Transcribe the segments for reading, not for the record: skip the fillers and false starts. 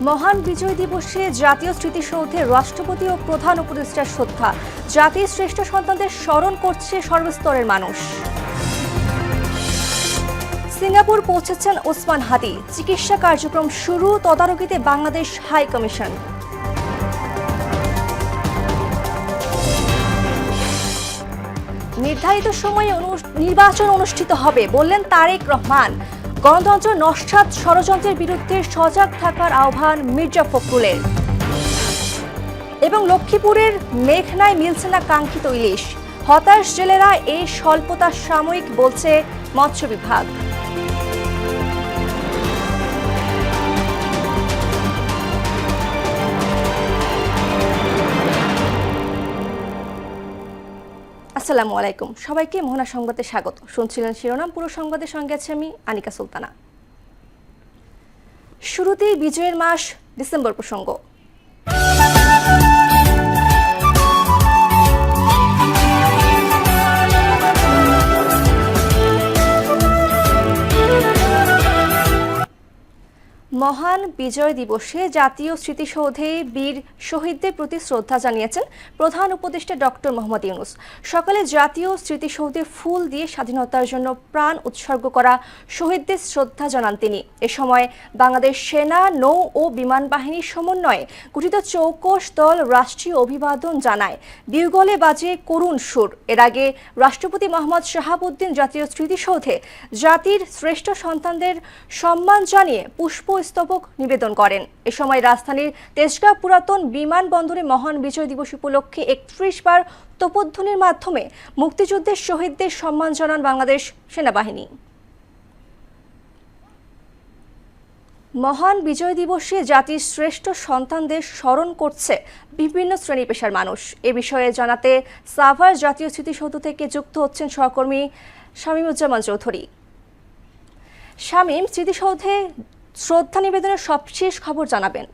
মহান বিজয় দিবসে জাতীয় স্মৃতিসৌধে রাষ্ট্রপতি ও প্রধান উপদেষ্টার শ্রদ্ধা। জাতির শ্রেষ্ঠ সন্তানদের স্মরণ করছে সর্বস্তরের মানুষ। সিঙ্গাপুর পৌঁছেছেন ওসমান হাদি। চিকিৎসা কার্যক্রম শুরু, তদারকিতে বাংলাদেশ হাই কমিশন। নির্ধারিত সময়ে নির্বাচন অনুষ্ঠিত হবে বললেন তারেক রহমান। গণতন্ত্র নস্যাৎ ষড়যন্ত্রের বিরুদ্ধে সজাগ থাকার আহ্বান মির্জা ফখরুলের। এবং লক্ষ্মীপুরের মেঘনায় মিলছে না কাঙ্ক্ষিত ইলিশ। হতাশ জেলেরা এই স্বল্পতা সাময়িক বলছে মৎস্য বিভাগ। আসসালামু আলাইকুম, সবাইকে মোহনা সংবাদে স্বাগত। শুনছিলেন শিরোনাম, পুরো সংবাদের সঙ্গে আছে আমি আনিকা সুলতানা। শুরুতেই বিজয়ের মাস ডিসেম্বর প্রসঙ্গ। মহান বিজয় দিবসে জাতীয় স্মৃতিসৌধে বীর শহীদদের প্রতি শ্রদ্ধা জানিয়েছেন প্রধান উপদেষ্টা ডক্টর মোহাম্মদ ইউনূস। সকালে জাতীয় স্মৃতিসৌধে ফুল দিয়ে স্বাধীনতার জন্য প্রাণ উৎসর্গ করা শহীদদের শ্রদ্ধা জানান তিনি। এ সময় বাংলাদেশ সেনা, নৌ ও বিমান বাহিনীর সমন্বয়ে গঠিত চৌকস দল রাষ্ট্রীয় অভিবাদন জানায়। বিউগলে বাজে করুণ সুর। এর আগে রাষ্ট্রপতি মোহাম্মদ শাহাবুদ্দিন জাতীয় স্মৃতিসৌধে জাতির শ্রেষ্ঠ সন্তানদের সম্মান জানিয়ে পুষ্পস্তবক নিবেদন করেন। এ সময় রাজধানীর তেজগাঁও পুরাতন বিমানবন্দরে মহান বিজয় দিবস উপলক্ষে ৩১ বার তোপধ্বনির মাধ্যমে মুক্তিযুদ্ধের শহীদদের সম্মান জানান বাংলাদেশ সেনাবাহিনী। মহান বিজয় দিবসে জাতির শ্রেষ্ঠ সন্তানদের স্মরণ করছে বিভিন্ন শ্রেণী পেশার মানুষ। এ বিষয়ে জানাতে সাভার জাতীয় স্মৃতিসৌধ থেকে যুক্ত হচ্ছেন সহকর্মী শামীমুজ্জামান চৌধুরী। শামীম, স্মৃতিসৌধে শ্রদ্ধা নিবেদনের সবশেষ খবর জানাবেন।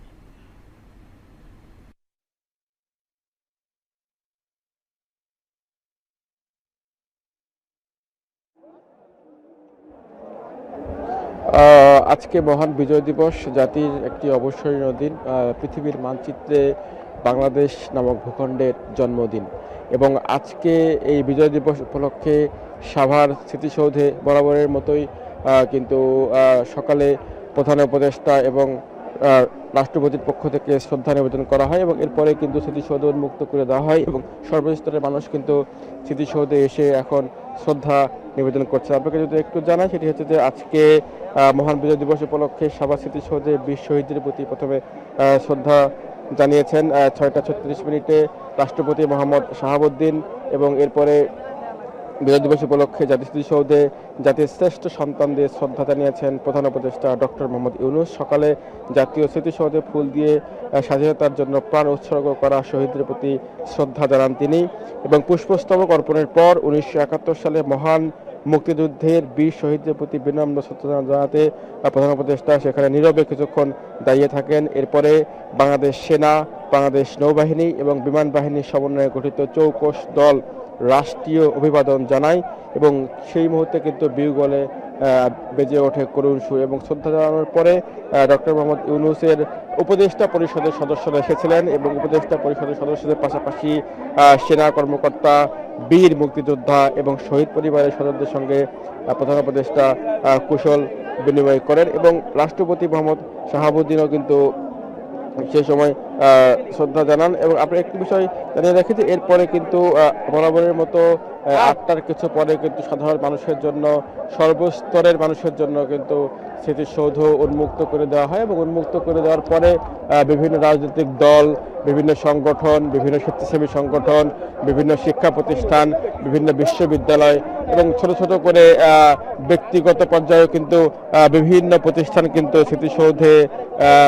আজকে মহান বিজয় দিবস, জাতির একটি অবসরীয় দিন। পৃথিবীর মানচিত্রে বাংলাদেশ নামক ভূখণ্ডের জন্মদিন এবং আজকে এই বিজয় দিবস উপলক্ষে সাভার স্মৃতিসৌধে বরাবরের মতোই কিন্তু সকালে প্রধান উপদেষ্টা এবং রাষ্ট্রপতির পক্ষ থেকে শ্রদ্ধা নিবেদন করা হয় এবং এরপরে কিন্তু স্মৃতিসৌধ উন্মুক্ত করে দেওয়া হয় এবং সর্বস্তরের মানুষ কিন্তু স্মৃতিসৌধে এসে এখন শ্রদ্ধা নিবেদন করছে। আপনাকে যদি একটু জানাই, সেটি হচ্ছে যে আজকে মহান বিজয় দিবস উপলক্ষে সাভার স্মৃতিসৌধে বীর শহীদদের প্রতি প্রথমে শ্রদ্ধা জানিয়েছেন ৬টা ৩৬ রাষ্ট্রপতি মোহাম্মদ শাহাবুদ্দিন এবং এরপরে বিজয় দিবস উপলক্ষে জাতীয় স্মৃতিসৌধে জাতির শ্রেষ্ঠ সন্তানদের শ্রদ্ধা জানিয়েছেন প্রধান উপদেষ্টা ডক্টর মোহাম্মদ ইউনূস। সকালে জাতীয় স্মৃতিসৌধে ফুল দিয়ে স্বাধীনতার জন্য প্রাণ উৎসর্গ করা শহীদদের প্রতি শ্রদ্ধা জানান তিনি এবং পুষ্পস্তবক অর্পণের পর ১৯৭১ সালে মহান মুক্তিযুদ্ধের বীর শহীদদের প্রতি বিনম্র শ্রদ্ধা জানাতে প্রধান উপদেষ্টা সেখানে নীরবে কিছুক্ষণ দাঁড়িয়ে থাকেন। এরপরে বাংলাদেশ সেনা, বাংলাদেশ নৌবাহিনী এবং বিমান বাহিনীর সমন্বয়ে গঠিত চৌকস দল রাষ্ট্রীয় অভিবাদন জানায় এবং সেই মুহূর্তে কিন্তু বিউগলে বেজে ওঠে করুণ সুর এবং শ্রদ্ধা জানানোর পরে ডক্টর মোহাম্মদ ইউনূসের উপদেষ্টা পরিষদের সদস্যরা এসেছিলেন এবং উপদেষ্টা পরিষদের সদস্যদের পাশাপাশি সেনা কর্মকর্তা, বীর মুক্তিযোদ্ধা এবং শহীদ পরিবারের সদস্যদের সঙ্গে প্রধান উপদেষ্টা কুশল বিনিময় করেন এবং রাষ্ট্রপতি মোহাম্মদ শাহাবুদ্দিনও কিন্তু সে সময় শ্রদ্ধা জানান। এবং আপনার একটি বিষয় জানিয়ে রাখি যে এরপরে কিন্তু বরাবরের মতো ৮টার কিছু পরে কিন্তু সাধারণ মানুষের জন্য, সর্বস্তরের মানুষের জন্য কিন্তু স্মৃতিসৌধ উন্মুক্ত করে দেওয়া হয় এবং উন্মুক্ত করে দেওয়ার পরে বিভিন্ন রাজনৈতিক দল, বিভিন্ন সংগঠন, বিভিন্ন স্বেচ্ছাসেবী সংগঠন, বিভিন্ন শিক্ষা প্রতিষ্ঠান, বিভিন্ন বিশ্ববিদ্যালয় এবং ছোট ছোট করে ব্যক্তিগত পর্যায়েও কিন্তু বিভিন্ন প্রতিষ্ঠান কিন্তু স্মৃতিসৌধে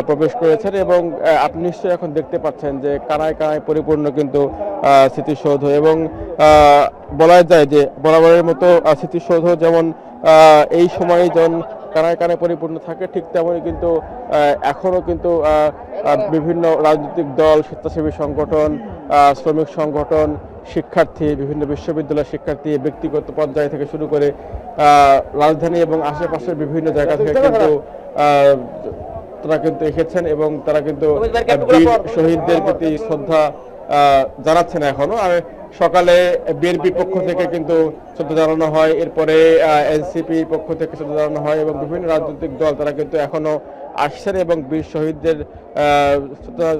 প্রবেশ করেছেন এবং আপনি নিশ্চয়ই এখন দেখতে পাচ্ছেন যে কানায় কানায় পরিপূর্ণ কিন্তু স্মৃতিসৌধ এবং বলা যায় যে বরাবরের মতো স্মৃতিসৌধ যেমন এই সময়ে যেমন কানায় কানায় পরিপূর্ণ থাকে, ঠিক তেমনই কিন্তু এখনও কিন্তু বিভিন্ন রাজনৈতিক দল, স্বেচ্ছাসেবী সংগঠন, শ্রমিক সংগঠন, শিক্ষার্থী, বিভিন্ন বিশ্ববিদ্যালয়ের শিক্ষার্থী, ব্যক্তিগত পর্যায় থেকে শুরু করে রাজধানী এবং আশেপাশের বিভিন্ন জায়গা থেকে কিন্তু তারা কিন্তু এসেছেন এবং তারা কিন্তু বীর শহীদদের প্রতি শ্রদ্ধা জানাচ্ছেন এখনো। আর সকালে বিএনপির পক্ষ থেকে কিন্তু শ্রদ্ধা জানানো হয়, এরপরে এনসিপির পক্ষ থেকে শ্রদ্ধা জানানো হয় এবং বিভিন্ন রাজনৈতিক দল তারা কিন্তু এখনো আসছেন এবং বীর শহীদদের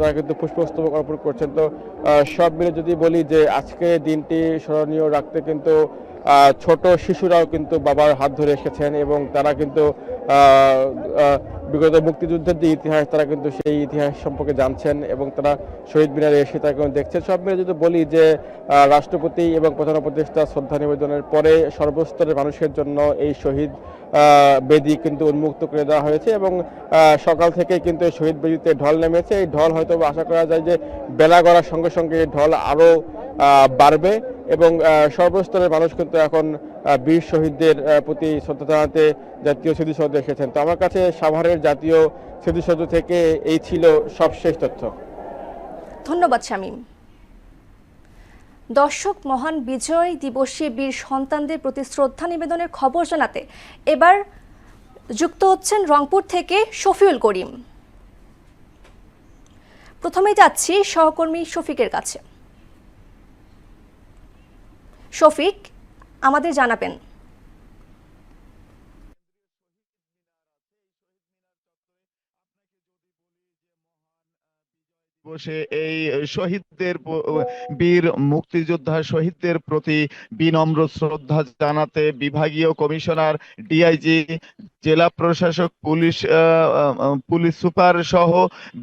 তারা কিন্তু পুষ্পস্তবক অর্পণ করছেন। তো সব মিলে যদি বলি যে আজকে দিনটি স্মরণীয় রাখতে কিন্তু ছোট শিশুরাও কিন্তু বাবার হাত ধরে এসেছেন এবং তারা কিন্তু বিগত মুক্তিযুদ্ধের যে ইতিহাস তারা কিন্তু সেই ইতিহাস সম্পর্কে জানছেন এবং তারা শহীদ মিনারে এসে তারা কিন্তু দেখছেন। সব মিলে যদি বলি যে রাষ্ট্রপতি এবং প্রধান উপদেষ্টা শ্রদ্ধা নিবেদনের পরে সর্বস্তরের মানুষের জন্য এই শহীদ বেদি কিন্তু উন্মুক্ত করে দেওয়া হয়েছে এবং সকাল থেকে কিন্তু এই শহীদ বেদিতে ঢল নেমেছে। এই ঢল হয়তো আশা করা যায় যে বেলা গড়ার সঙ্গে সঙ্গে এই ঢল আরো বাড়বে এবং সর্বস্তরের মানুষ কিন্তু এখন বীর শহীদদের প্রতি শ্রদ্ধা জানাতে জাতীয় স্মৃতিসৌধে এসেছেন। তো আমার কাছে সাভারের জাতীয় স্মৃতিসৌধ থেকে এই ছিল সবশেষ তথ্য। ধন্যবাদ শামীম। দর্শক, মহান বিজয় দিবসে বীর সন্তানদের প্রতি শ্রদ্ধা নিবেদনের খবর জানাতে এবার যুক্ত হচ্ছেন রংপুর থেকে শফিউল করিম। প্রথমেই যাচ্ছি সহকর্মী শফিকের কাছে। শফিক, আমাদের জানাবেন। বসে এই শহীদদের বীর মুক্তিযোদ্ধা শহীদদের প্রতি বিনম্র শ্রদ্ধা জানাতে বিভাগীয় কমিশনার, ডিআইজি, জেলা প্রশাসক, পুলিশ সুপার সহ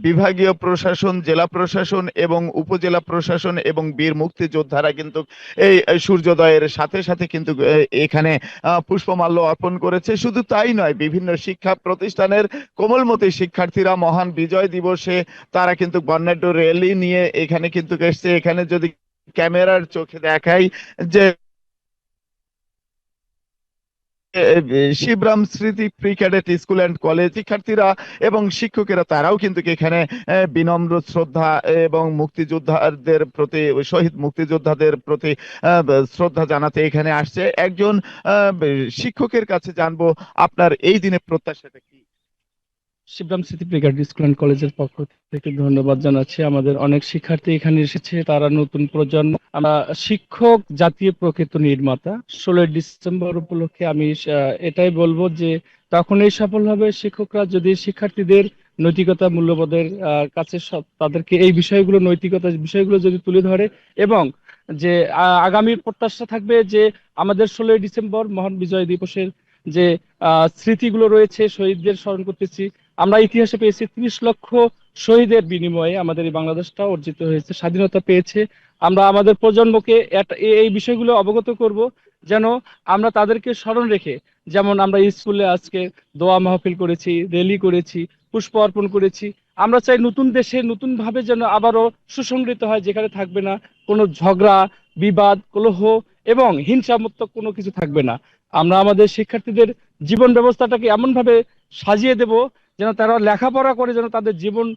বিভাগীয় প্রশাসন, জেলা প্রশাসন এবং উপজেলা প্রশাসন এবং বীর মুক্তিযোদ্ধারা কিন্তু এই সূর্যোদয়ের সাথে সাথে কিন্তু এখানে পুষ্পমাল্য অর্পণ করেছে। শুধু তাই নয়, বিভিন্ন শিক্ষা প্রতিষ্ঠানের কোমলমতি শিক্ষার্থীরা মহান বিজয় দিবসে তারা কিন্তু বর্ণাঢ্য র্যালি নিয়ে এখানে কিন্তু এসছে। এখানে যদি ক্যামেরার চোখে দেখাই যে শিবরাম স্মৃতি pre cadet school and college শিক্ষার্থীরা এবং শিক্ষকেরা তারাও কিন্তু এখানে বিনম্র শ্রদ্ধা এবং মুক্তিযোদ্ধাদের প্রতি, শহীদ মুক্তিযোদ্ধাদের প্রতি শ্রদ্ধা জানাতে এখানে আসছে। একজন শিক্ষকের কাছে জানবো আপনার এই দিনে প্রত্যাশাটা কি? শিবরাম স্মৃতি প্রি ক্যাডেট স্কুল অ্যান্ড কলেজের পক্ষ থেকে ধন্যবাদ জানাচ্ছি। আমাদের অনেক শিক্ষার্থী এখানে এসেছে, তারা নতুন প্রজন্ম। আমরা শিক্ষক জাতীয় প্রকৃত নির্মাতা। 16 ডিসেম্বর উপলক্ষে আমি এটাই বলবো যে তখনই সফল হবে শিক্ষকরা যদি শিক্ষার্থীদের নৈতিকতা মূল্যবোধের কাছে তাদেরকে এই বিষয়গুলো, নৈতিকতা বিষয়গুলো যদি তুলে ধরে এবং যে আগামী প্রত্যাশা থাকবে যে আমাদের 16 ডিসেম্বর মহান বিজয় দিবসের যে স্মৃতিগুলো রয়েছে, শহীদদের স্মরণ করতেছি। আমরা ইতিহাসে পেয়েছি 30 লক্ষ শহীদের বিনিময়ে আমাদের এই বাংলাদেশটা অর্জিত হয়েছে, স্বাধীনতা পেয়েছে। আমরা আমাদের প্রজন্মকে এই বিষয়গুলো অবগত করব যেন আমরা তাদেরকে স্মরণ রেখে, যেমন আমরা স্কুলে আজকে দোয়া মাহফিল করেছি, র্যালি করেছি, পুষ্প অর্পণ করেছি। আমরা চাই নতুন দেশে নতুন ভাবে যেন আবারও সুসংগঠিত হয়, যেখানে থাকবে না কোনো ঝগড়া, বিবাদ, কলহ এবং হিংসামুক্ত কোনো কিছু থাকবে না। আমরা আমাদের শিক্ষার্থীদের জীবন ব্যবস্থাটাকে এমন ভাবে সাজিয়ে দেব যেন তারা লেখাপড়া করে যেন তাদের জীবন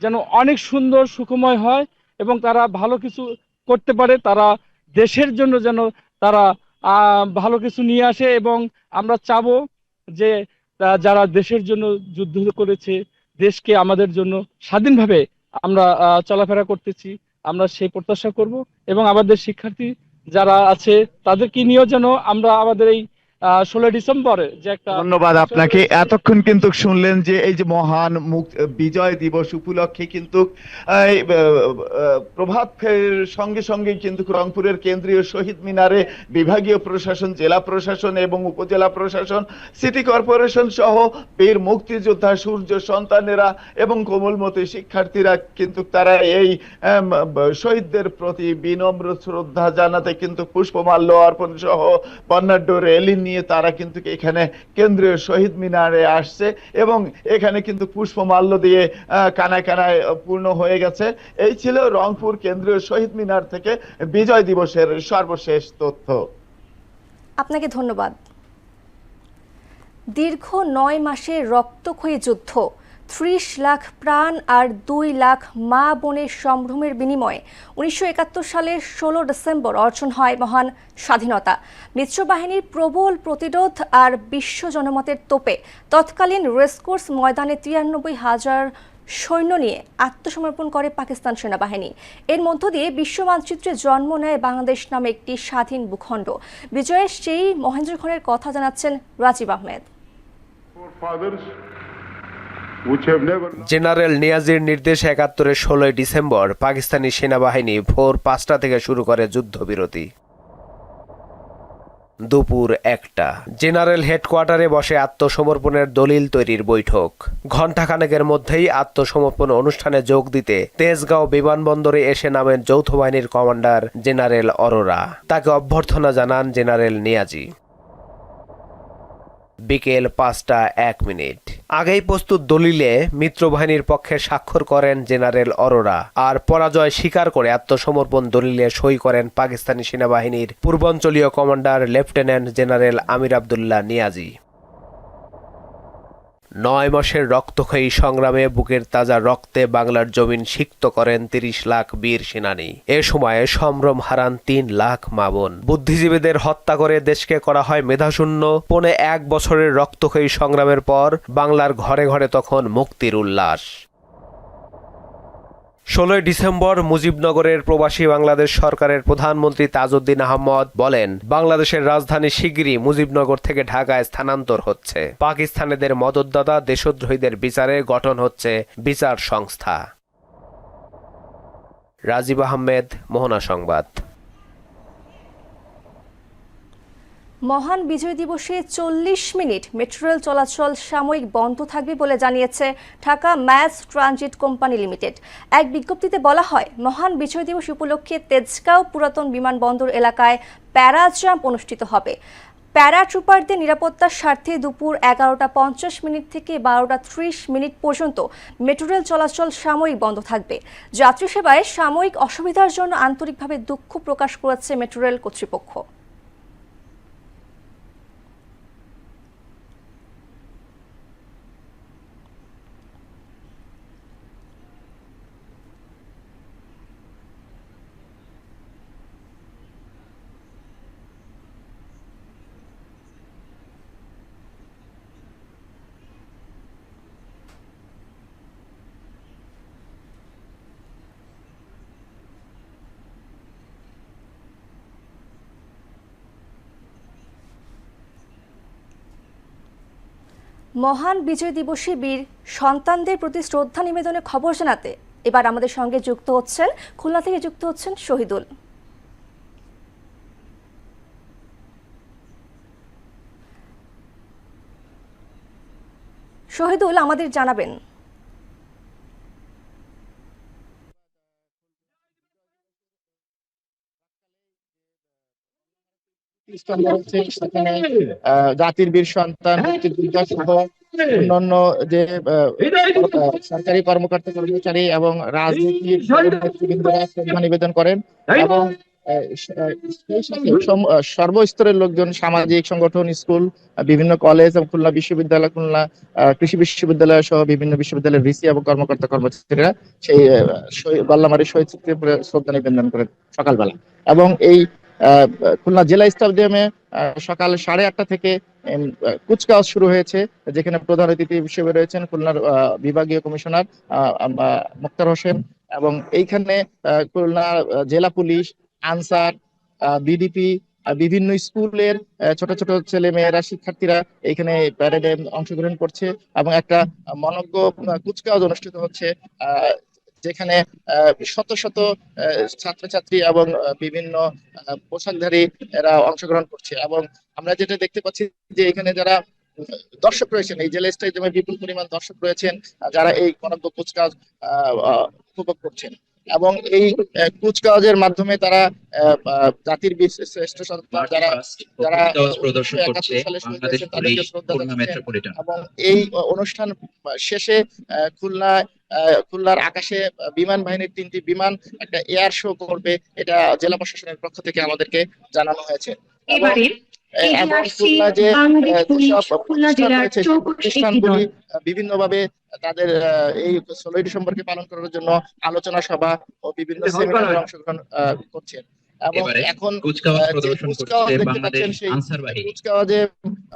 যেন অনেক সুন্দর সুখময় হয় এবং তারা ভালো কিছু করতে পারে, তারা দেশের জন্য যেন তারা ভালো কিছু নিয়ে আসে। এবং আমরা চাবো যে যারা দেশের জন্য যুদ্ধ করেছে, দেশকে আমাদের জন্য স্বাধীনভাবে আমরা চলাফেরা করতেছি, আমরা সেই প্রত্যাশা করব এবং আমাদের শিক্ষার্থী যারা আছে তাদেরকে নিয়েও যেন আমরা আমাদের এই 16 ডিসেম্বরে যে একটা। ধন্যবাদ আপনাকে। এতক্ষণ কিন্তু শুনলেন যে এই যে মহান বিজয় দিবস উপলক্ষে কিন্তু প্রভাত ফেরির সঙ্গে সঙ্গে কিন্তু রংপুরের কেন্দ্রীয় শহীদ মিনারে বিভাগীয় প্রশাসন, জেলা প্রশাসন এবং উপজেলা প্রশাসন, সিটি কর্পোরেশন সহ বীর মুক্তিযোদ্ধা সূর্য সন্তানেরা এবং কোমলমতি শিক্ষার্থীরা কিন্তু তারা এই শহীদদের প্রতি বিনম্র শ্রদ্ধা জানাতে কিন্তু পুষ্পমাল্য অর্পণ সহ বর্ণাঢ্য র্যালি নিয়ে তারা কিন্তু এখানে কেন্দ্রীয় শহীদ মিনারে আসছে এবং এখানে কিন্তু পুষ্পমাল্য দিয়ে কানায় কানায় পূর্ণ হয়ে গেছে। এই ছিল রংপুর কেন্দ্রীয় শহীদ মিনার থেকে বিজয় দিবসের সর্বশেষ তথ্য। আপনাকে ধন্যবাদ। দীর্ঘ 9 মাসের রক্তক্ষয়ী যুদ্ধ 30 লাখ প্রাণ আর 2 লাখ মা বোনের সম্ভ্রমের বিনিময়ে 1971 সালের 16 ডিসেম্বর অর্জন হয় মহান স্বাধীনতা। মিত্র বাহিনীর প্রবল প্রতিরোধ আর বিশ্ব জনমতের তোপে তৎকালীন রেসকোর্স ময়দানে 93,000 সৈন্য নিয়ে আত্মসমর্পণ করে পাকিস্তান সেনাবাহিনী। এর মধ্য দিয়ে বিশ্ব মানচিত্রে জন্ম নেয় বাংলাদেশ নামে একটি স্বাধীন ভূখণ্ড। বিজয়ের সেই মহেন্দ্রক্ষণের কথা জানাচ্ছেন রাজীব আহমেদ। জেনারেল নিয়াজির নির্দেশে 71-এর 16 ডিসেম্বর পাকিস্তানি সেনাবাহিনী ভোর 5টা থেকে শুরু করে যুদ্ধবিরতি। দুপুর 1টা জেনারেল হেডকোয়ার্টারে বসে আত্মসমর্পণের দলিল তৈরির বৈঠক। ঘণ্টাখানেকের মধ্যেই আত্মসমর্পণ অনুষ্ঠানে যোগ দিতে তেজগাঁও বিমানবন্দরে এসে নামেন যৌথ বাহিনীর কমান্ডার জেনারেল অরোরা। তাকে অভ্যর্থনা জানান জেনারেল নিয়াজি। বিকেল 5:01 আগেই প্রস্তুত দলিলে মিত্রবাহিনীর পক্ষে স্বাক্ষর করেন জেনারেল অরোরা, আর পরাজয় স্বীকার করে আত্মসমর্পণ দলিলে সই করেন পাকিস্তানি সেনাবাহিনীর পূর্বাঞ্চলীয় কমান্ডার লেফটেন্যান্ট জেনারেল আমির আবদুল্লাহ নিয়াজি। 9 মাসের রক্তক্ষয়ী সংগ্রামে বুকের তাজা রক্তে বাংলার জমিন সিক্ত করেন 30 লাখ বীর সেনানী। এ সময়ে সম্ভ্রম হারান 3 লাখ মা বোন। বুদ্ধিজীবীদের হত্যা করে দেশকে করা হয় মেধাশূন্য। 1.25 বছরের রক্তক্ষয়ী সংগ্রামের পর বাংলার ঘরে ঘরে তখন মুক্তির উল্লাস। 16 ডিসেম্বর মুজিবনগরের প্রবাসী বাংলাদেশ সরকারের প্রধানমন্ত্রী তাজউদ্দিন আহমদ বলেন, বাংলাদেশের রাজধানী শিগগিরই মুজিবনগর থেকে ঢাকায় স্থানান্তর হচ্ছে। পাকিস্তানিদের মদতদাতা দেশদ্রোহীদের বিচারে গঠন হচ্ছে বিচার সংস্থা। রাজীব আহমেদ, মোহনা সংবাদ। মহান বিজয় দিবসে 40 মিনিট মেট্রো রেল চলাচল সাময়িক বন্ধ থাকবে বলে জানিয়েছে Dhaka mass transit company limited. এক বিজ্ঞপ্তিতে বলা হয়, মহান বিজয় দিবস উপলক্ষে তেজগাঁও পুরাতন বিমানবন্দর এলাকায় প্যারাজাম্প অনুষ্ঠিত হবে। প্যারাট্রুপারদের নিরাপত্তার স্বার্থে দুপুর 11:50 থেকে 12:30 পর্যন্ত মেট্রো রেল চলাচল সাময়িক বন্ধ থাকবে। যাত্রী সেবায় সাময়িক অসুবিধার জন্য আন্তরিকভাবে দুঃখ প্রকাশ করেছে মেট্রো রেল কর্তৃপক্ষ। মহান বিজয় দিবসে বীর সন্তানদের প্রতি শ্রদ্ধা নিবেদনের খবর জানাতে এবার আমাদের সঙ্গে যুক্ত হচ্ছেন, খুলনা থেকে যুক্ত হচ্ছেন শহীদুল। শহীদুল, আমাদের জানাবেন। জাতির বীর সন্তান, মুক্তিযোদ্ধা সহ অন্যান্য যে সরকারি কর্মকর্তা কর্মচারী এবং রাজনীতির নেতৃবৃন্দরা শ্রদ্ধা নিবেদন করেন এবং সর্বস্তরের লোকজন, সামাজিক সংগঠন, স্কুল, বিভিন্ন কলেজ এবং খুলনা বিশ্ববিদ্যালয়, খুলনা কৃষি বিশ্ববিদ্যালয় সহ বিভিন্ন বিশ্ববিদ্যালয়ের ভিসি এবং কর্মকর্তা কর্মচারীরা সেই গল্লামারী শহীদ স্মৃতিতে শ্রদ্ধা নিবেদন করেন সকালবেলা। এবং এই খুলনা জেলা স্টেডিয়ামে সকাল 8:30 থেকে কুচকাওয়াজ শুরু হয়েছে, যেখানে প্রধান অতিথি হিসেবে রয়েছেন খুলনার বিভাগীয় কমিশনার মুক্তার হোসেন। এবং এইখানে খুলনা জেলা পুলিশ, আনসার, বিডিপি, বিভিন্ন স্কুলের ছোট ছোট ছেলে মেয়েরা, শিক্ষার্থীরা এইখানে প্যারেডে অংশগ্রহণ করছে এবং একটা মনোজ্ঞ কুচকাওয়াজ অনুষ্ঠিত হচ্ছে, যেখানে শত শত ছাত্রছাত্রী এবং বিভিন্ন পোশাকধারী এরা অংশগ্রহণ করছে। এবং আমরা যেটা দেখতে পাচ্ছি যে এখানে যারা দর্শক রয়েছেন, এই জেলা স্টেডিয়ামে বিপুল পরিমাণ দর্শক রয়েছেন যারা এই মনোজ্ঞ কুচকাওয়াজ উপভোগ করছেন। এবং এই কুচকাওয়াজের মাধ্যমে তারা জাতির বীর শ্রেষ্ঠ সন্তান যারা যারা 71 সালে শহীদ হয়েছেন তাদেরকে শ্রদ্ধা জানাচ্ছেন। এবং এই অনুষ্ঠান শেষে খুলনার আকাশে বিমান বাহিনীর 3টি বিমান একটা এয়ার শো করবে, এটা জেলা প্রশাসনের পক্ষ থেকে আমাদেরকে জানানো হয়েছে। এবং খুলনা যে যেসব প্রতিষ্ঠান রয়েছে সেই প্রতিষ্ঠানগুলি বিভিন্নভাবে তাদের এই 16ই ডিসেম্বরকে পালন করার জন্য আলোচনা সভা ও বিভিন্ন সেমিনারে অংশগ্রহণ করছেন। এবং এখন কুচকাওয়াজ যে প্রদর্শন কুচকাওয়াজ করছে দেখতে বাংলাদেশ পাচ্ছেন, সেই আনসার বাহিনী। কুচকাওয়াজে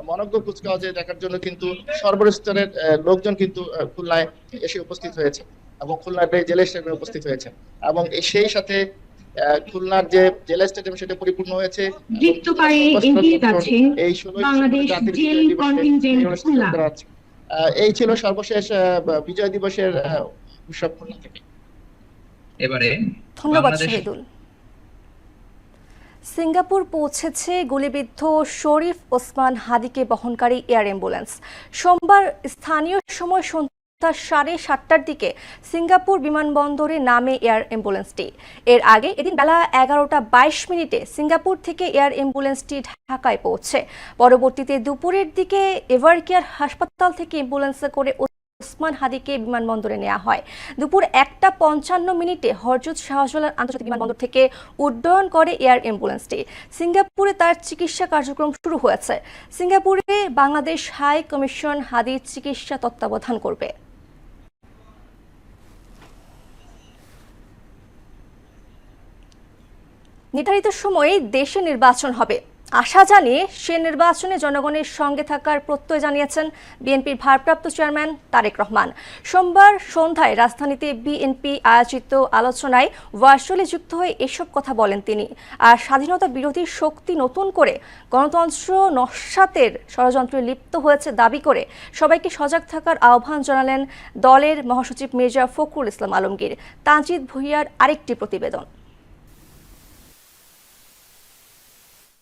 মনজ্ঞ কুচকাওয়াজে দেখার জন্য কিন্তু সর্বস্তরের লোকজন কিন্তু খুলনায় এসে উপস্থিত হয়েছে এবং খুলনার জেলা স্টেডিয়ামে উপস্থিত হয়েছে এবং সেই সাথে খুলনার যে জেলা স্টেডিয়াম সেটা পরিপূর্ণ হয়েছে। এই 16 এই ছিল সর্বশেষ বিজয় দিবসের উৎসব খুলনা থেকে। এবারে ধন্যবাদ শহীদুল। সিঙ্গাপুর পৌঁছেছে গুলিবিদ্ধ শরীফ ওসমান হাদিকে বহনকারী এয়ার অ্যাম্বুলেন্স। সোমবার স্থানীয় সময় সন্ধ্যা 7:30টার দিকে সিঙ্গাপুর বিমানবন্দরে নামে এয়ার অ্যাম্বুলেন্সটি। এর আগে এদিন বেলা 11:22 সিঙ্গাপুর থেকে এয়ার অ্যাম্বুলেন্সটি ঢাকায় পৌঁছে। পরবর্তীতে দুপুরের দিকে এভারকেয়ার হাসপাতাল থেকে অ্যাম্বুলেন্সে করে ওসমান হাদিকে বিমানবন্দরে নেওয়া হয়। দুপুর 1:55 হযরত শাহজালাল আন্তর্জাতিক বিমানবন্দর থেকে উড্ডয়ন করে এয়ার অ্যাম্বুলেন্সটি। সিঙ্গাপুরে তার চিকিৎসা কার্যক্রম শুরু হয়েছে। সিঙ্গাপুরে বাংলাদেশ হাই কমিশন হাদির চিকিৎসা তত্ত্বাবধান করবে। নির্ধারিত সময়ে দেশে নির্বাচন হবে আশা জানিয়ে সে নির্বাচনে জনগণের সঙ্গে থাকার প্রত্যয় জানিয়েছেন বিএনপির ভারপ্রাপ্ত চেয়ারম্যান তারেক রহমান। সোমবার সন্ধ্যায় রাজধানীতে বিএনপি আয়োজিত আলোচনায় ভার্চুয়ালি যুক্ত হয়ে এসব কথা বলেন তিনি। আর স্বাধীনতা বিরোধী শক্তি নতুন করে গণতন্ত্র নস্যাতের ষড়যন্ত্রে লিপ্ত হয়েছে দাবি করে সবাইকে সজাগ থাকার আহ্বান জানালেন দলের মহাসচিব মির্জা ফখরুল ইসলাম আলমগীর। তানজিদ ভুঁইয়ার আরেকটি প্রতিবেদন।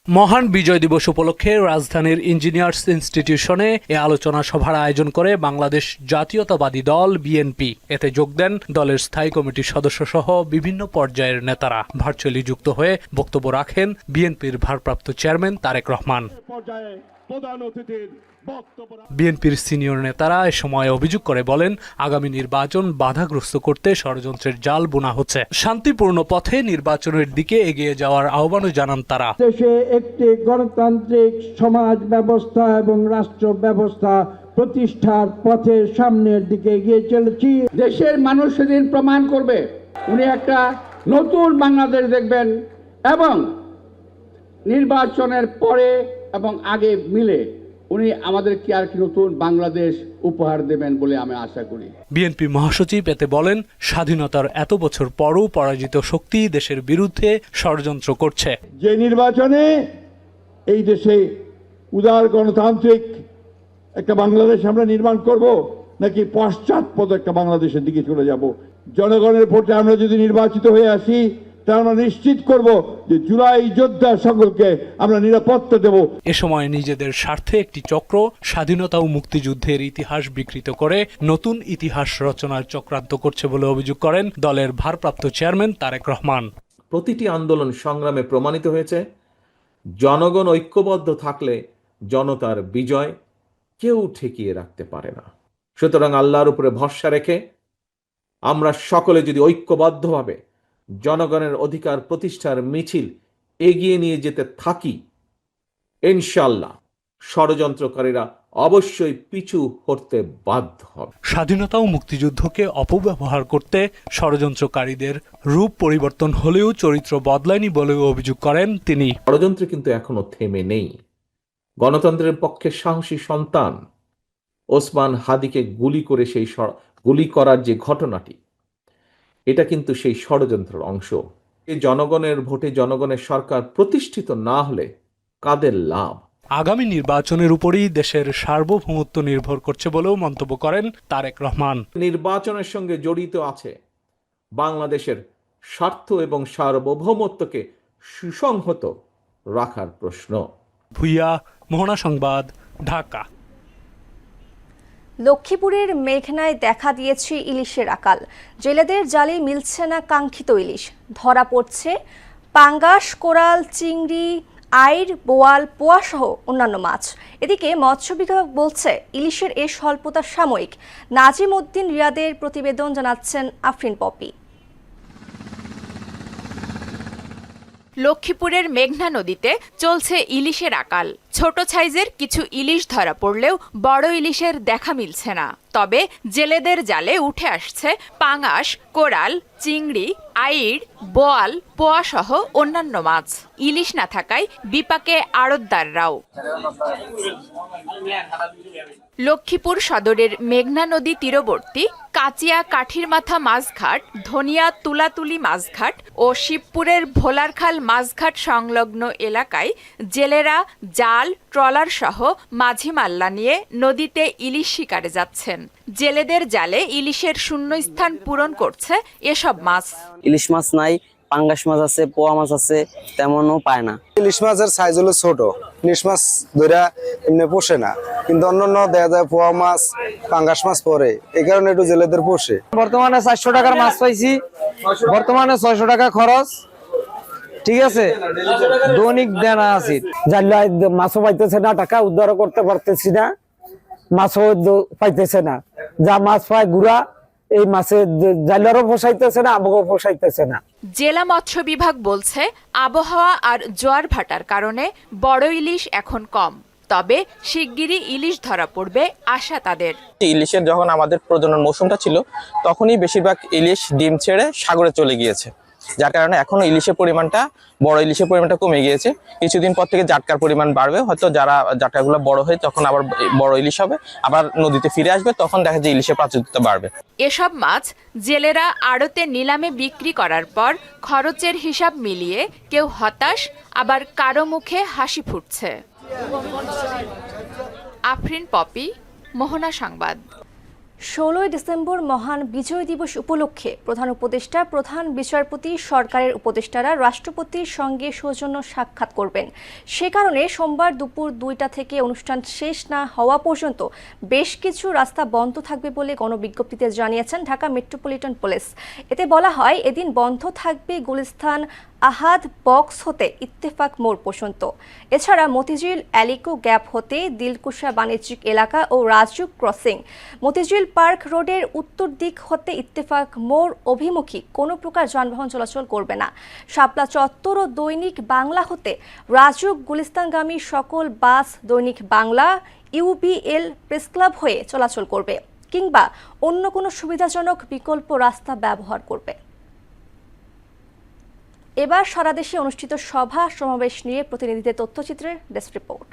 মহান বিজয় দিবস উপলক্ষে রাজধানীর ইঞ্জিনিয়ার্স ইনস্টিটিউশনে এ আলোচনা সভার আয়োজন করে বাংলাদেশ জাতীয়তাবাদী দল বিএনপি। এতে যোগ দেন দলের স্থায়ী কমিটির সদস্য সহ বিভিন্ন পর্যায়ের নেতারা। ভার্চুয়ালি যুক্ত হয়ে বক্তব্য রাখেন বিএনপির ভারপ্রাপ্ত চেয়ারম্যান তারেক রহমান। বিএনপির সিনিয়র নেতারা এ সময় অভিযোগ করে বলেন, আগামী নির্বাচন বাধাগ্রস্ত করতে ষড়যন্ত্রের জাল বোনা হচ্ছে। শান্তিপূর্ণ পথে নির্বাচনের দিকে এগিয়ে যাওয়ার আহ্বানও জানান তারা। দেশে একটি গণতান্ত্রিক সমাজ ব্যবস্থা এবং রাষ্ট্র ব্যবস্থা প্রতিষ্ঠার পথে সামনের দিকে এগিয়ে চলেছি। দেশের মানুষ সেদিন প্রমাণ করবে উনি একটা নতুন বাংলাদেশ দেখবেন এবং নির্বাচনের পরে এবং আগে মিলে উনি আমাদেরকে আর কি নতুন বাংলাদেশ উপহার দেবেন বলে আমি আশা করি। বিএনপি মহাসচিব এতে বলেন, স্বাধীনতার এত বছর পরও পরাজিত শক্তি দেশের বিরুদ্ধে ষড়যন্ত্র করছে। যে নির্বাচনে এই দেশে উদার গণতান্ত্রিক একটা বাংলাদেশ আমরা নির্মাণ করব নাকি পশ্চাৎপদ একটা বাংলাদেশের দিকে চলে যাব। জনগণের ভোটে আমরা যদি নির্বাচিত হয়ে আসি তা আমরা নিশ্চিত করব যে জুলাই যোদ্ধা সকলকে আমরা নিরাপত্তা দেব। এ সময় নিজেদের স্বার্থে একটি চক্র স্বাধীনতা ও মুক্তিযুদ্ধের ইতিহাস বিকৃত করে নতুন ইতিহাস রচনার চক্রান্ত করছে বলে অভিযোগ করেন দলের ভারপ্রাপ্ত চেয়ারম্যান তারেক রহমান। প্রতিটি আন্দোলন সংগ্রামে প্রমাণিত হয়েছে, জনগণ ঐক্যবদ্ধ থাকলে জনতার বিজয় কেউ ঠেকিয়ে রাখতে পারে না। সুতরাং আল্লাহর উপরে ভরসা রেখে আমরা সকলে যদি ঐক্যবদ্ধভাবে জনগণের অধিকার প্রতিষ্ঠার মিছিল এগিয়ে নিয়ে যেতে থাকি, ইনশাআল্লাহ ষড়যন্ত্রকারীরা অবশ্যই পিছু হটতে বাধ্য হবে। স্বাধীনতা ও মুক্তিযুদ্ধকে অপব্যবহার করতে ষড়যন্ত্রকারীদের রূপ পরিবর্তন হলেও চরিত্র বদলায়নি বলেও অভিযোগ করেন তিনি। ষড়যন্ত্র কিন্তু এখনো থেমে নেই। গণতন্ত্রের পক্ষে সাহসী সন্তান ওসমান হাদিকে গুলি করার যে ঘটনাটি, এটা কিন্তু সেই ষড়যন্ত্রের অংশ। এই জনগণের ভোটে জনগণের সরকার প্রতিষ্ঠিত না হলে কাদের লাভ? আগামী নির্বাচনের উপরই দেশের সার্বভৌমত্ব নির্ভর করছে বলেও মন্তব্য করেন তারেক রহমান। নির্বাচনের সঙ্গে জড়িত আছে বাংলাদেশের স্বার্থ এবং সার্বভৌমত্বকে সুসংহত রাখার প্রশ্ন। ভুইয়া, মোহনা সংবাদ, ঢাকা। লক্ষ্মীপুরের মেঘনায় দেখা দিয়েছে ইলিশের আকাল। জেলেদের জালে মিলছে না কাঙ্ক্ষিত ইলিশ। ধরা পড়ছে পাঙ্গাস, কোরাল, চিংড়ি, আইড়, বোয়াল, পোয়া সহ অন্যান্য মাছ। এদিকে মৎস্য বিভাগ বলছে ইলিশের এ স্বল্পতা সাময়িক। নাজিম উদ্দিন রিয়াদের প্রতিবেদন, জানাচ্ছেন আফরিন পপি। লক্ষ্মীপুরের মেঘনা নদীতে চলছে ইলিশের আকাল। ছোট সাইজের কিছু ইলিশ ধরা পড়লেও বড় ইলিশের দেখা মিলছে না। তবে জেলেদের জালে উঠে আসছে পাঙাশ, কোরাল, চিংড়ি, আইড়, বোয়াল, পোয়া সহ অন্যান্য মাছ। ইলিশ না থাকায় বিপাকে আড়তদাররাও। লক্ষ্মীপুর সদরের মেঘনা নদী তীরবর্তী কাচিয়া কাঠিরমাথা মাছঘাট, ধনিয়া তুলাতুলি মাছঘাট ও শিবপুরের ভোলারখাল মাছঘাট সংলগ্ন এলাকায় জেলেরা জাল, ট্রলার সহ মাঝি মাল্লা নিয়ে নদীতে ইলিশ শিকারে যাচ্ছেন। জেলেদের জালে ইলিশের শূন্যস্থান পূরণ করছে এসব মাছ। ইলিশ মাছ নাই, পাঙ্গাস মাছ আছে, পোয়া মাছ আছে, তেমনও পায় না। ইলিশ মাছের সাইজ হলো ছোট, ইলিশ মাছ ধরা এমনি পোষে না, কিন্তু অন্যান্য দেখা যায় পোয়া মাছ, পাঙ্গাস মাছ পরে, এই কারণে একটু জেলেদের পোষে। বর্তমানে 400 টাকার মাছ পাইছি, বর্তমানে 600 টাকা খরচ। ঠিক আছে, দৈনিক দেনা আছে, জানলে মাছও পাইতেছে না, টাকা উদ্ধার করতে পারতেছি না, মাছও পাইতেছে না। যা মাছ পায় গুড়া, এই মাছে জালেরও পোষাইতেছে না, আমাকেও পোষাইতেছে না। জেলা মৎস্য বিভাগ বলছে আবহাওয়া আর জোয়ার ভাটার কারণে বড় ইলিশ এখন কম, তবে শিগগিরই ইলিশ ধরা পড়বে আশা তাদের। ইলিশের যখন আমাদের প্রজনন মৌসুমটা ছিল, তখনই বেশিরভাগ ইলিশ ডিম ছেড়ে সাগরে চলে গিয়েছে, যার কারণে এখনো ইলিশের পরিমাণটা, বড় ইলিশের পরিমাণটা কমে গিয়েছে। কিছুদিন পর থেকে জাটকার পরিমাণ বাড়বে, হয়তো যারা জাটকাগুলো বড় হয় তখন আবার বড় ইলিশ হবে, আবার নদীতে ফিরে আসবে, তখন দেখা যায় ইলিশের প্রাচুর্যতা বাড়বে। এসব মাছ জেলেরা আড়তে নিলামে বিক্রি করার পর খরচের হিসাব মিলিয়ে কেউ হতাশ, আবার কারো মুখে হাসি ফুটছে। আফরিন পপি, মোহনা সংবাদ। 16 ডিসেম্বর মহান বিজয় দিবস উপলক্ষে প্রধান উপদেষ্টা, প্রধান বিচারপতি, সরকারের উপদেষ্টারা রাষ্ট্রপতির সঙ্গে সৌজন্য সাক্ষাৎ করবেন। সে কারণে সোমবার দুপুর 2টা থেকে অনুষ্ঠান শেষ না হওয়া পর্যন্ত বেশ কিছু রাস্তা বন্ধ থাকবে বলে গণবিজ্ঞপ্তিতে জানিয়েছেন ঢাকা মেট্রোপলিটন পুলিশ। এতে বলা হয়, এদিন বন্ধ থাকবে গুলিস্তান আহাদ বক্স হতে ইত্তেফাক মোড় পর্যন্ত। এছাড়া মতিঝিল অ্যালিকো গ্যাপ হতে দিলকুশা বাণিজ্যিক এলাকা ও রাজুক ক্রসিং, মতিঝিল পার্ক রোডের উত্তর দিক হতে ইত্তেফাক মোড় অভিমুখী কোনো প্রকার যানবাহন চলাচল করবে না। শাপলা চত্বর ও দৈনিক বাংলা হতে রাজুক গুলিস্তানগামী সকল বাস দৈনিক বাংলা, ইউবিএল প্রেস ক্লাব হয়ে চলাচল করবে কিংবা অন্য কোনো সুবিধাজনক বিকল্প রাস্তা ব্যবহার করবে। এবার সারা দেশে অনুষ্ঠিত সভা সমাবেশ নিয়ে প্রতিনিধিদের তথ্যচিত্রের ডেস্ক রিপোর্ট।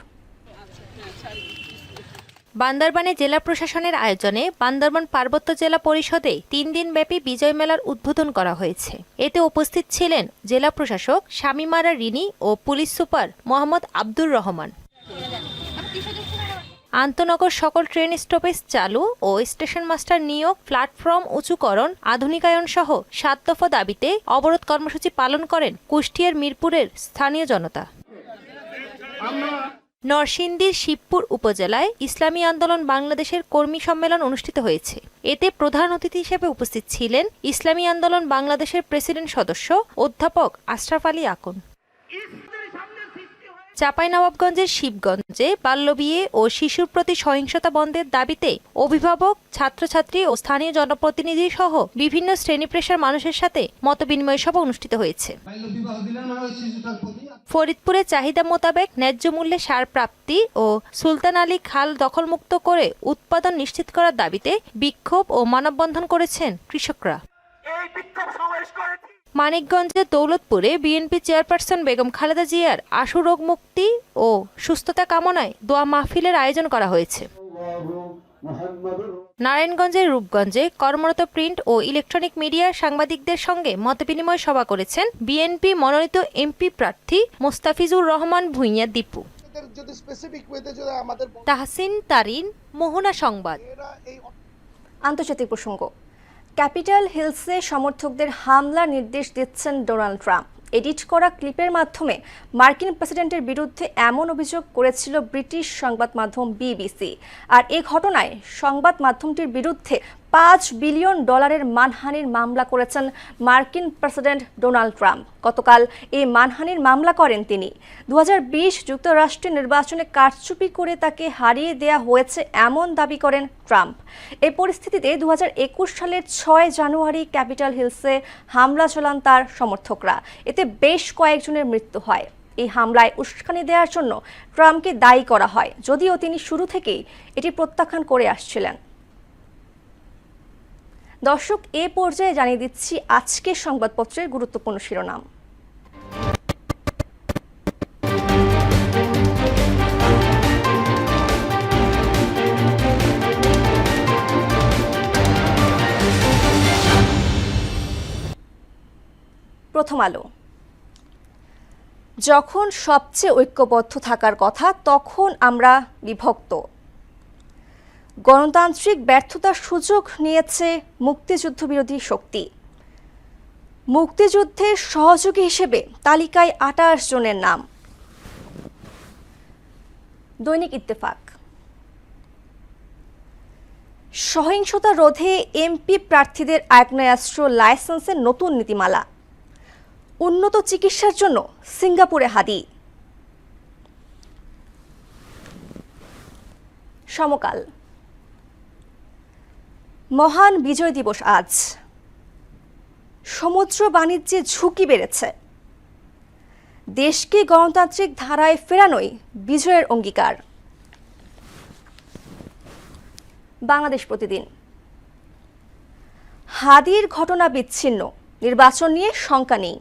বান্দরবানে জেলা প্রশাসনের আয়োজনে বান্দরবান পার্বত্য জেলা পরিষদে 3 দিনব্যাপী বিজয় মেলার উদ্বোধন করা হয়েছে। এতে উপস্থিত ছিলেন জেলা প্রশাসক শামিমারা রিনি ও পুলিশ সুপার মোহাম্মদ আব্দুর রহমান। আন্তনগর সকল ট্রেন স্টপেজ চালু ও স্টেশন মাস্টার নিয়োগ, প্ল্যাটফর্ম উঁচুকরণ, আধুনিকায়ন সহ 7 দফা দাবিতে অবরোধ কর্মসূচি পালন করেন কুষ্টিয়ার মিরপুরের স্থানীয় জনতা। নরসিংদীর শিবপুর উপজেলায় ইসলামী আন্দোলন বাংলাদেশের কর্মী সম্মেলন অনুষ্ঠিত হয়েছে। এতে প্রধান অতিথি হিসেবে উপস্থিত ছিলেন ইসলামী আন্দোলন বাংলাদেশের প্রেসিডেন্ট সদস্য অধ্যাপক আশরাফ আলী আকন। চাঁপাইনবাবগঞ্জের শিবগঞ্জে বাল্যবিয়ে ও শিশুর প্রতি সহিংসতা বন্ধের দাবিতে অভিভাবক, ছাত্রছাত্রী ও স্থানীয় জনপ্রতিনিধি সহ বিভিন্ন শ্রেণী পেশার মানুষের সাথে মতবিনিময় সভা অনুষ্ঠিত হয়েছে। ফরিদপুরে চাহিদা মোতাবেক ন্যায্য মূল্যে সার প্রাপ্তি ও সুলতান আলী খাল দখলমুক্ত করে উৎপাদন নিশ্চিত করার দাবিতে বিক্ষোভ ও মানববন্ধন করেছেন কৃষকরা। মানিকগঞ্জের দৌলতপুরে বিএনপি চেয়ারপারসন বেগম খালেদা জিয়ার আশু রোগ মুক্তি ও সুস্থতা কামনায় দোয়া মাহফিলের আয়োজন করা হয়েছে। নারায়ণগঞ্জের রূপগঞ্জে কর্মরত প্রিন্ট ও ইলেকট্রনিক মিডিয়ার সাংবাদিকদের সঙ্গে মতবিনিময় সভা করেছেন বিএনপি মনোনীত এমপি প্রার্থী মোস্তাফিজুর রহমান ভূঁইয়া দীপু। তাহসিন তারিন, মোহনা সংবাদ। আন্তর্জাতিক প্রসঙ্গ। ক্যাপিটাল হিলসে সমর্থকদের হামলার নির্দেশ দিচ্ছেন ডোনাল্ড ট্রাম্প। এডিট করা ক্লিপের মাধ্যমে মার্কিন প্রেসিডেন্টের বিরুদ্ধে এমন অভিযোগ করেছিল ব্রিটিশ সংবাদ মাধ্যম বিবিসি। আর এই ঘটনায় সংবাদ মাধ্যমটির বিরুদ্ধে $5 বিলিয়ন মানহানির মামলা করেছেন মার্কিন প্রেসিডেন্ট ডোনাল্ড ট্রাম্প। গতকাল এই মানহানির মামলা করেন তিনি। 2020 যুক্তরাষ্ট্রের নির্বাচনে কারচুপি করে তাকে হারিয়ে দেয়া হয়েছে এমন দাবি করেন ট্রাম্প। এই পরিস্থিতিতে 2021 সালের 6 জানুয়ারি ক্যাপিটাল হিলসে হামলা চালান তার সমর্থকরা। এতে বেশ কয়েকজনের মৃত্যু হয়। এই হামলায় উস্কানি দেওয়ার জন্য ট্রাম্পকে দায়ী করা হয়, যদিও তিনি শুরু থেকেই এটি প্রত্যাখ্যান করে আসছিলেন। দর্শক, এ পর্যায়ে জানিয়ে দিচ্ছি আজকের সংবাদপত্রের গুরুত্বপূর্ণ শিরোনাম। প্রথম আলো। যখন সবচেয়ে ঐক্যবদ্ধ থাকার কথা তখন আমরা বিভক্ত। গণতান্ত্রিক ব্যর্থতার সুযোগ নিয়েছে মুক্তিযুদ্ধ বিরোধী শক্তি। মুক্তিযুদ্ধের সহযোগী হিসেবে তালিকায় 28 জনের নাম। দৈনিক ইত্তেফাক। সহিংসতা রোধে এমপি প্রার্থীদের আগ্নেয়াস্ত্র লাইসেন্সের নতুন নীতিমালা। উন্নত চিকিৎসার জন্য সিঙ্গাপুরে হাদি। সমকাল। মহান বিজয় দিবস আজ। সমুদ্র বাণিজ্যে ঝুঁকি বেড়েছে। দেশকে গণতান্ত্রিক ধারায় ফেরানোই বিজয়ের অঙ্গীকার। বাংলাদেশ প্রতিদিন। হাদির ঘটনা বিচ্ছিন্ন, নির্বাচন নিয়ে শঙ্কা নেই।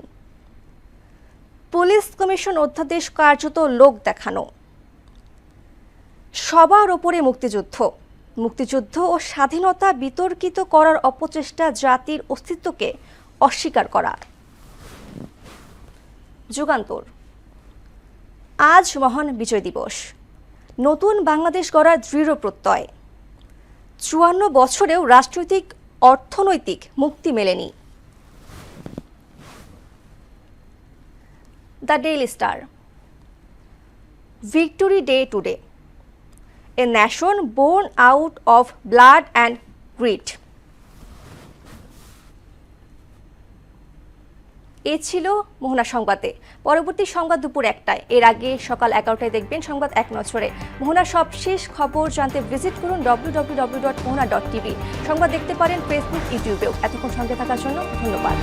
পুলিশ কমিশন অধ্যাদেশ কার্যত লোক দেখানো। সবার ওপরে মুক্তিযুদ্ধ। মুক্তিযুদ্ধ ও স্বাধীনতা বিতর্কিত করার অপচেষ্টা জাতির অস্তিত্বকে অস্বীকার করা। যুগান্তর। আজ মহান বিজয় দিবস। নতুন বাংলাদেশ গড়ার দৃঢ় প্রত্যয়। 54 বছরেও রাজনৈতিক অর্থনৈতিক মুক্তি মেলেনি। The daily star. Victory day today. A nation born out of blood and greed. এ ছিল মোহনা সংবাদে। পরবর্তী সংবাদ দুপুর 1টায়। এর আগে সকাল 11টায় দেখবেন সংবাদ এক নজরে। মোহনার সবশেষ খবর জানতে ভিজিট করুন www.mohana.tv। সংবাদ দেখতে পারেন ফেসবুক, ইউটিউবেও। এতক্ষণ সঙ্গে থাকার জন্য ধন্যবাদ।